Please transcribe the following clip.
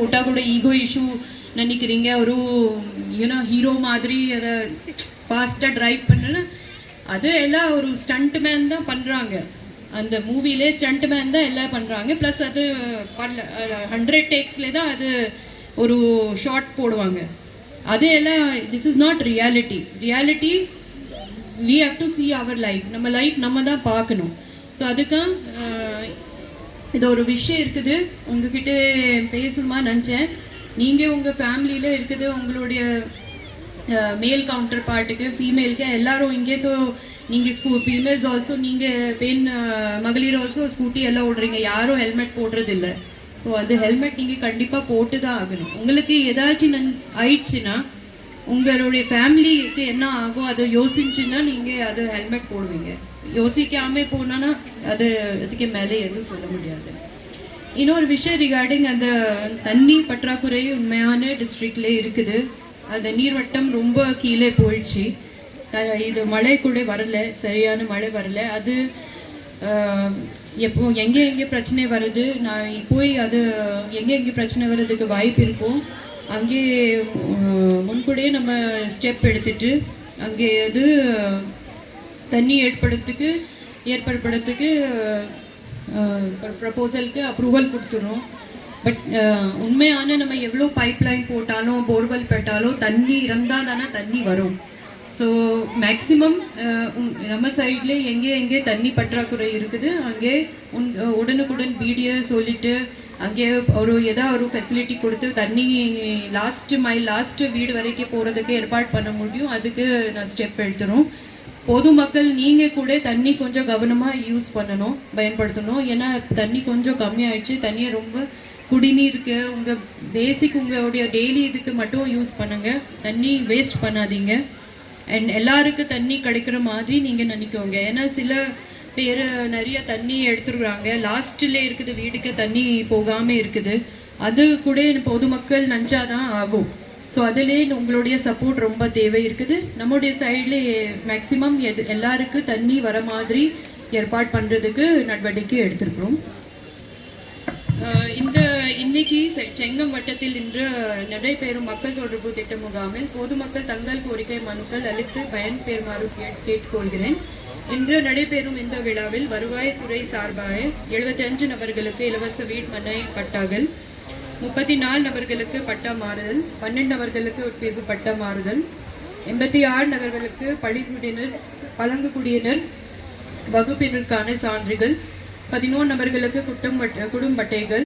ಊಟ ಕೂಡ ಈಗೋ ಇಶ್ಯೂ நினைக்கிறீங்க ஒரு ஹீரோ மாதிரி அதை ஃபாஸ்ட்டாக ட்ரைவ் பண்ணல அது எல்லாம் ஒரு ஸ்டண்ட் மேன் தான் பண்ணுறாங்க அந்த மூவிலே ஸ்டண்ட் மேன் தான் எல்லாம் பண்ணுறாங்க ப்ளஸ் அது 100 டேக்ஸ்லேயே தான் அது ஒரு ஷார்ட் போடுவாங்க அது எல்லாம் this is not reality we have to see our life நம்ம லைஃப் நம்ம தான் பார்க்கணும் ஸோ அதுக்காக இது ஒரு விஷயம் இருக்குது உங்ககிட்ட பேசணுமா நினச்சேன் நீங்கள் உங்கள் ஃபேமிலியில் இருக்குது உங்களுடைய மேல் கவுண்டர் பார்ட்டுக்கு ஃபீமேலுக்கு எல்லாரும் இங்கே தோ நீங்கள் ஃபீமேல்ஸ் ஆல்சோ நீங்கள் பெண் மகளிர் ஆல்சோ ஸ்கூட்டி எல்லாம் ஓடுறீங்க யாரும் ஹெல்மெட் போடுறதில்ல ஸோ அது ஹெல்மெட் நீங்கள் கண்டிப்பாக போட்டு தான் ஆகணும் உங்களுக்கு ஏதாச்சும் ஆயிடுச்சுன்னா உங்களுடைய ஃபேமிலிக்கு என்ன ஆகும் அதை யோசிச்சுன்னா நீங்கள் அது ஹெல்மெட் போடுவீங்க யோசிக்காமல் போனான்னா அதுக்கு மேலே எதுவும் சொல்ல முடியாது இன்னொரு விஷயம் ரிகார்டிங் அந்த தண்ணி பற்றாக்குறை உண்மையான டிஸ்ட்ரிக்ட்ல இருக்குது அந்த நீர்வட்டம் ரொம்ப கீழே போயிடுச்சு இது மழை கூட வரல சரியான மழை வரல அது எப்போ எங்கே பிரச்சனை வருது நான் போய் அது எங்கே பிரச்சனை வர்றதுக்கு வாய்ப்பு இருக்கும் அங்கே முன்கூடியே நம்ம ஸ்டெப் எடுத்துட்டு அங்கே அது தண்ணி ஏற்படுறதுக்கு ப்ரப்போசலுக்கு அப்ரூவல் கொடுத்துரும் பட் உண்மையான நம்ம எவ்வளோ பைப்லைன் போட்டாலும் போர்வெல் போட்டாலும் தண்ணி இருந்தால் தானே தண்ணி வரும் ஸோ மேக்ஸிமம் நம்ம சைட்ல எங்கே தண்ணி பற்றாக்குறை இருக்குது அங்கே உடனுக்குடன் பிடியை சொல்லிட்டு அங்கே ஒரு ஃபெசிலிட்டி கொடுத்து தண்ணி லாஸ்ட் வீடு வரைக்கும் போகிறதுக்கு ஏற்பாடு பண்ண முடியும் அதுக்கு நான் ஸ்டெப் எடுத்துரும் பொதுமக்கள் நீங்கள் கூட தண்ணி கொஞ்சம் கவனமாக யூஸ் பண்ணணும் பயன்படுத்தணும் ஏன்னா தண்ணி கொஞ்சம் கம்மியாயிடுச்சு தண்ணியை ரொம்ப குடிநீருக்கு உங்கள் பேசிக் உங்களுடைய டெய்லி இதுக்கு மட்டும் யூஸ் பண்ணுங்கள் தண்ணி வேஸ்ட் பண்ணாதீங்க அண்ட் எல்லாருக்கும் தண்ணி கிடைக்கிற மாதிரி நீங்கள் நினைக்கோங்க ஏன்னா சில பேர் நிறைய தண்ணி எடுத்துருக்குறாங்க லாஸ்ட்டில் இருக்குது வீட்டுக்கு தண்ணி போகாமல் இருக்குது அது கூட பொதுமக்கள் நினச்சாதான் ஆகும் ஸோ அதுலேயே உங்களுடைய சப்போர்ட் ரொம்ப தேவை இருக்குது நம்முடைய சைடில் மேக்ஸிமம் எல்லாருக்கும் தண்ணி வர மாதிரி ஏற்பாடு பண்ணுறதுக்கு நடவடிக்கை எடுத்திருக்கிறோம் இன்னைக்கு செங்கம் வட்டத்தில் இன்று நடைபெறும் மக்கள் தொடர்பு திட்ட முகாமில் பொதுமக்கள் தங்கள் கோரிக்கை மனுக்கள் அளித்து பயன்பெறுமாறு கேட்டுக்கொள்கிறேன் இன்று நடைபெறும் இந்த விழாவில் வருவாய்த்துறை சார்பாக 75 நபர்களுக்கு இலவச வீட்டுமனை பட்டாக்கள் 34 நபர்களுக்கு பட்டா மாறுதல் 12 நபர்களுக்கு உட்பிரிவு பட்டா மாறுதல் 86 நபர்களுக்கு பழங்குடியினர் வகுப்பினருக்கான சான்றிதழ் 11 நபர்களுக்கு குடும்ப அட்டைகள்